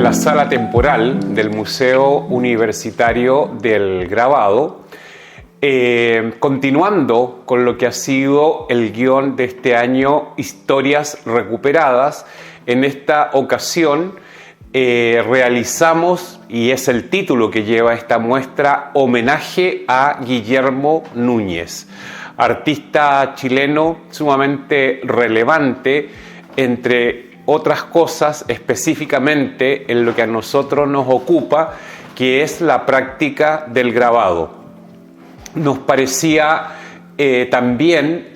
la sala temporal del Museo Universitario del Grabado, continuando con lo que ha sido el guión de este año, Historias Recuperadas. En esta ocasión realizamos, y es el título que lleva esta muestra, homenaje a Guillermo Núñez, artista chileno sumamente relevante, entre otras cosas, específicamente en lo que a nosotros nos ocupa, que es la práctica del grabado. Nos parecía también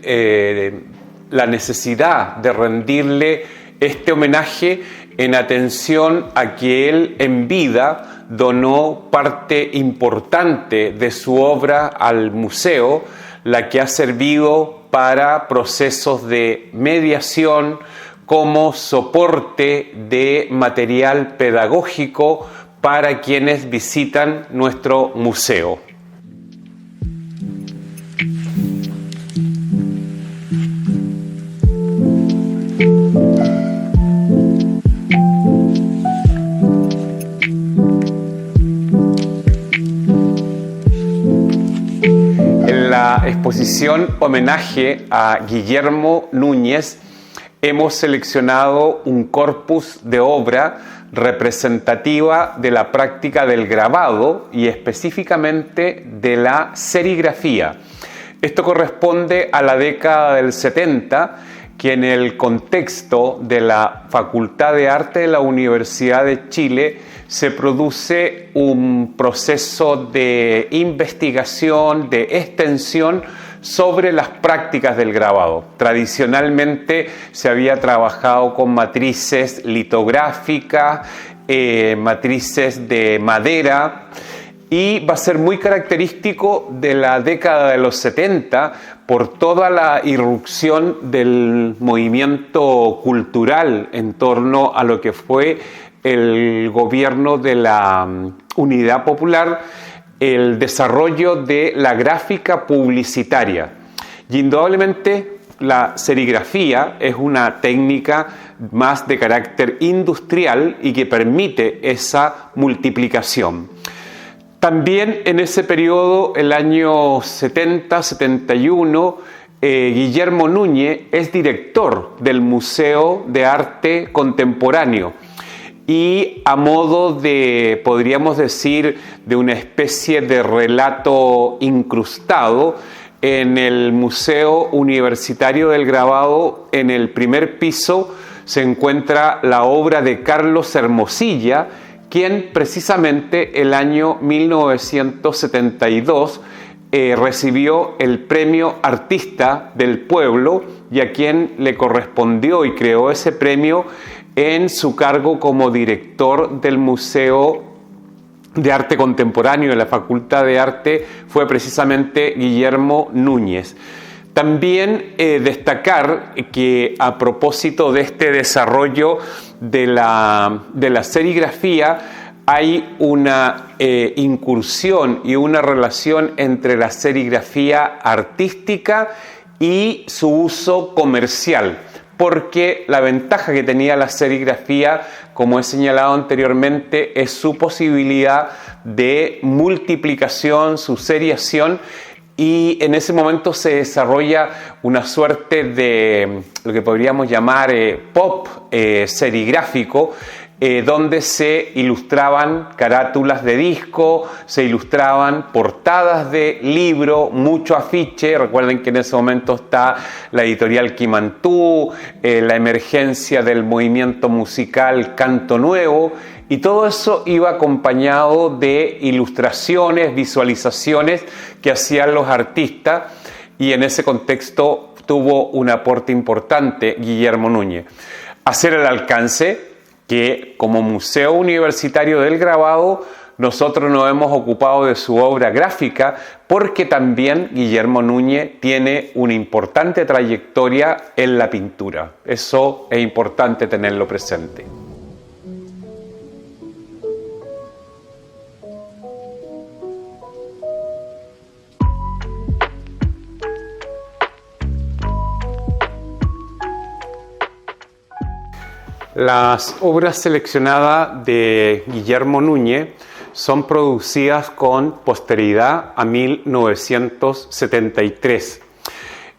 la necesidad de rendirle este homenaje en atención a que él en vida donó parte importante de su obra al museo, la que ha servido para procesos de mediación como soporte de material pedagógico para quienes visitan nuestro museo. La exposición homenaje a Guillermo Núñez hemos seleccionado un corpus de obra representativa de la práctica del grabado y específicamente de la serigrafía. Esto corresponde a la década del 70, que en el contexto de la Facultad de Arte de la Universidad de Chile se produce un proceso de investigación, de extensión sobre las prácticas del grabado. Tradicionalmente se había trabajado con matrices litográficas, matrices de madera, y va a ser muy característico de la década de los 70 por toda la irrupción del movimiento cultural en torno a lo que fue el gobierno de la Unidad Popular, el desarrollo de la gráfica publicitaria. Y indudablemente la serigrafía es una técnica más de carácter industrial y que permite esa multiplicación. También en ese periodo, el año 70-71, Guillermo Núñez es director del Museo de Arte Contemporáneo. Y a modo de, podríamos decir, de una especie de relato incrustado, en el Museo Universitario del Grabado, en el primer piso, se encuentra la obra de Carlos Hermosilla, quien precisamente el año 1972 recibió el Premio Artista del Pueblo y a quien le correspondió y creó ese premio en su cargo como director del Museo de Arte Contemporáneo de la Facultad de Arte fue precisamente Guillermo Núñez. También destacar que a propósito de este desarrollo de la serigrafía hay una incursión y una relación entre la serigrafía artística y su uso comercial, porque la ventaja que tenía la serigrafía, como he señalado anteriormente, es su posibilidad de multiplicación, su seriación, y en ese momento se desarrolla una suerte de lo que podríamos llamar pop serigráfico, donde se ilustraban carátulas de disco, se ilustraban portadas de libro, mucho afiche. Recuerden que en ese momento está la editorial Quimantú, la emergencia del movimiento musical Canto Nuevo, y todo eso iba acompañado de ilustraciones, visualizaciones que hacían los artistas, y en ese contexto tuvo un aporte importante Guillermo Núñez. Hacer el alcance que como Museo Universitario del Grabado nosotros nos hemos ocupado de su obra gráfica, porque también Guillermo Núñez tiene una importante trayectoria en la pintura. Eso es importante tenerlo presente. Las obras seleccionadas de Guillermo Núñez son producidas con posterioridad a 1973.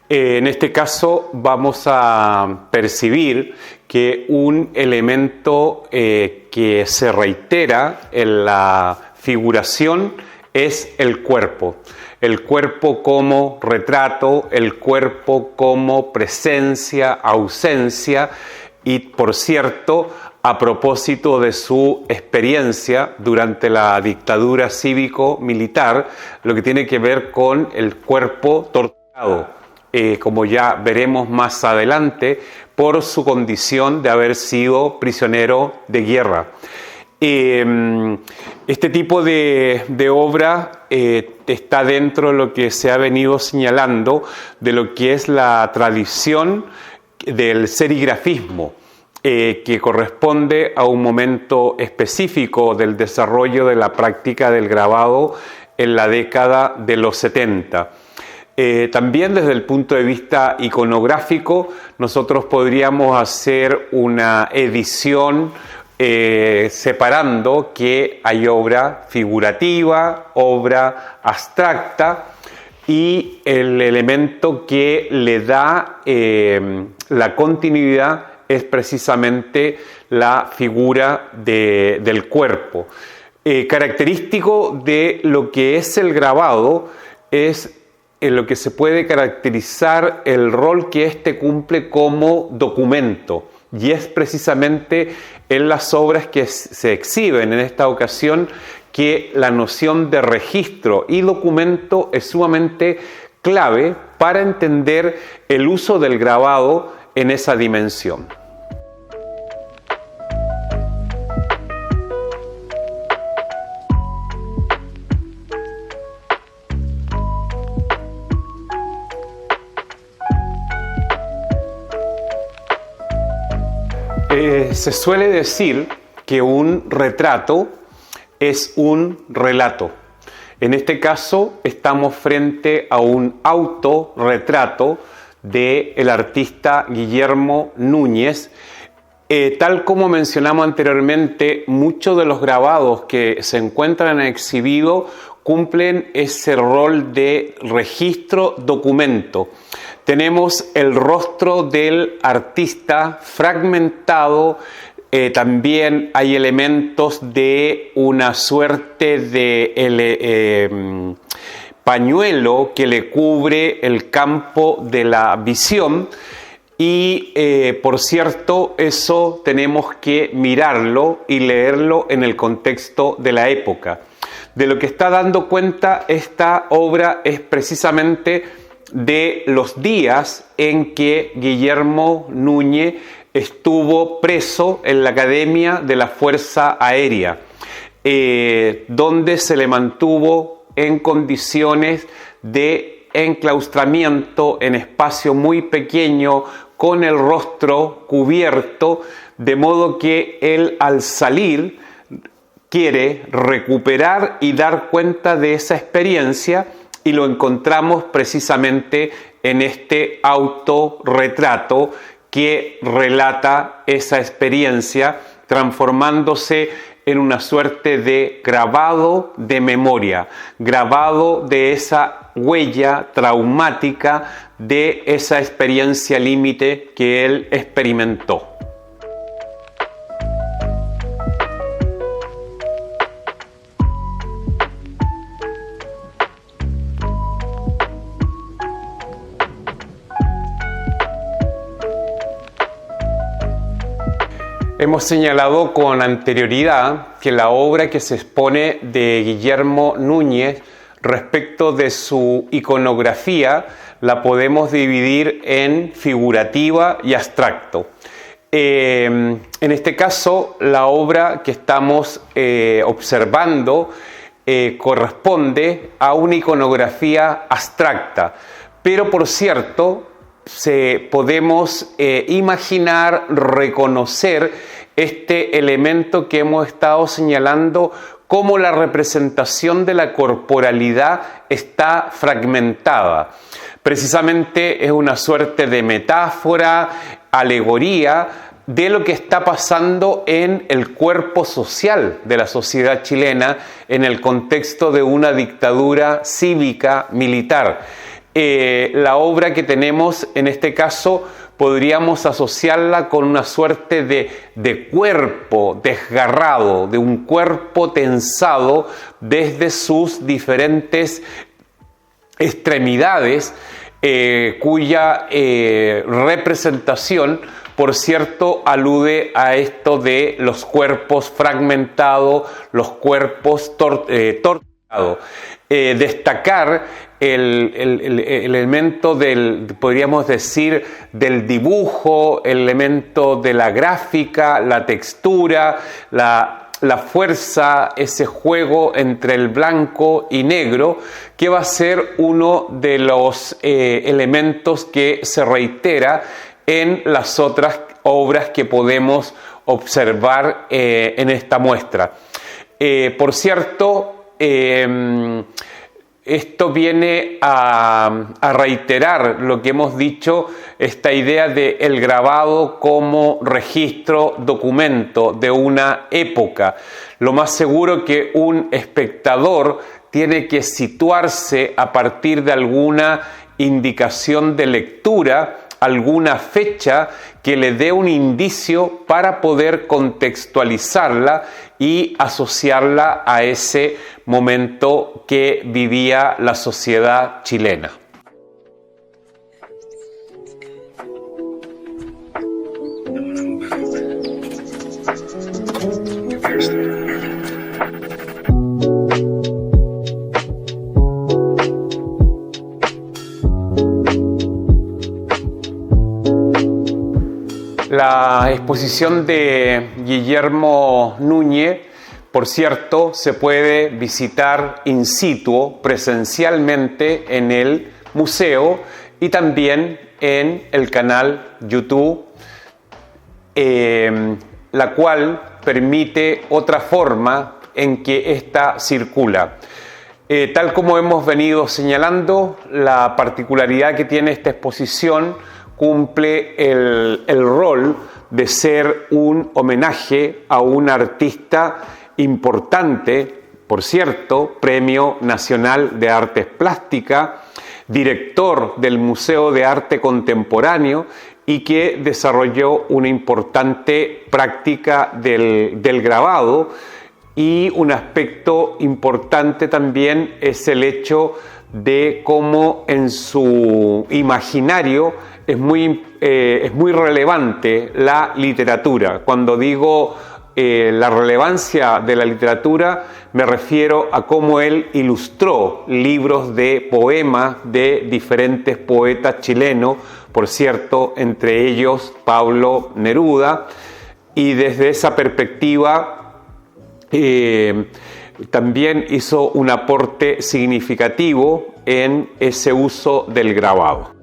En este caso vamos a percibir que un elemento que se reitera en la figuración es el cuerpo. El cuerpo como retrato, el cuerpo como presencia, ausencia y, por cierto, a propósito de su experiencia durante la dictadura cívico-militar, lo que tiene que ver con el cuerpo torturado, como ya veremos más adelante, por su condición de haber sido prisionero de guerra. Este tipo de obra está dentro de lo que se ha venido señalando de lo que es la tradición del serigrafismo, que corresponde a un momento específico del desarrollo de la práctica del grabado en la década de los 70. También desde el punto de vista iconográfico, nosotros podríamos hacer una edición separando que hay obra figurativa, obra abstracta, y el elemento que le da la continuidad es precisamente la figura del cuerpo. Característico de lo que es el grabado es en lo que se puede caracterizar el rol que éste cumple como documento, y es precisamente en las obras que se exhiben en esta ocasión que la noción de registro y documento es sumamente clave para entender el uso del grabado en esa dimensión. Se suele decir que un retrato es un relato. En este caso estamos frente a un autorretrato del artista Guillermo Núñez. Tal como mencionamos anteriormente, muchos de los grabados que se encuentran exhibidos cumplen ese rol de registro documento. Tenemos el rostro del artista fragmentado, también hay elementos de una suerte de pañuelo que le cubre el campo de la visión y, por cierto, eso tenemos que mirarlo y leerlo en el contexto de la época. De lo que está dando cuenta esta obra es precisamente de los días en que Guillermo Núñez estuvo preso en la Academia de la Fuerza Aérea, donde se le mantuvo en condiciones de enclaustramiento en espacio muy pequeño, con el rostro cubierto, de modo que él al salir quiere recuperar y dar cuenta de esa experiencia, y lo encontramos precisamente en este autorretrato que relata esa experiencia, transformándose en una suerte de grabado de memoria, grabado de esa huella traumática de esa experiencia límite que él experimentó. Hemos señalado con anterioridad que la obra que se expone de Guillermo Núñez respecto de su iconografía la podemos dividir en figurativa y abstracto. En este caso, la obra que estamos observando corresponde a una iconografía abstracta, pero por cierto, podemos imaginar, reconocer este elemento que hemos estado señalando, cómo la representación de la corporalidad está fragmentada. Precisamente es una suerte de metáfora, alegoría, de lo que está pasando en el cuerpo social de la sociedad chilena en el contexto de una dictadura cívica militar. La obra que tenemos en este caso podríamos asociarla con una suerte de cuerpo desgarrado, de un cuerpo tensado desde sus diferentes extremidades, cuya representación, por cierto, alude a esto de los cuerpos fragmentados, los cuerpos torturados. Destacar el elemento podríamos decir, del dibujo, el elemento de la gráfica, la textura, la fuerza, ese juego entre el blanco y negro, que va a ser uno de los elementos que se reitera en las otras obras que podemos observar en esta muestra. Por cierto, esto viene a reiterar lo que hemos dicho, esta idea de el grabado como registro, documento de una época. Lo más seguro que un espectador tiene que situarse a partir de alguna indicación de lectura, alguna fecha que le dé un indicio para poder contextualizarla y asociarla a ese momento que vivía la sociedad chilena. La exposición de Guillermo Núñez, por cierto, se puede visitar in situ, presencialmente en el museo y también en el canal YouTube, la cual permite otra forma en que ésta circula. Tal como hemos venido señalando, la particularidad que tiene esta exposición cumple el rol de ser un homenaje a un artista importante, por cierto, Premio Nacional de Artes Plásticas, director del Museo de Arte Contemporáneo y que desarrolló una importante práctica del grabado. Y un aspecto importante también es el hecho de cómo en su imaginario es muy relevante la literatura. Cuando digo la relevancia de la literatura, me refiero a cómo él ilustró libros de poemas de diferentes poetas chilenos, por cierto, entre ellos Pablo Neruda, y desde esa perspectiva también hizo un aporte significativo en ese uso del grabado.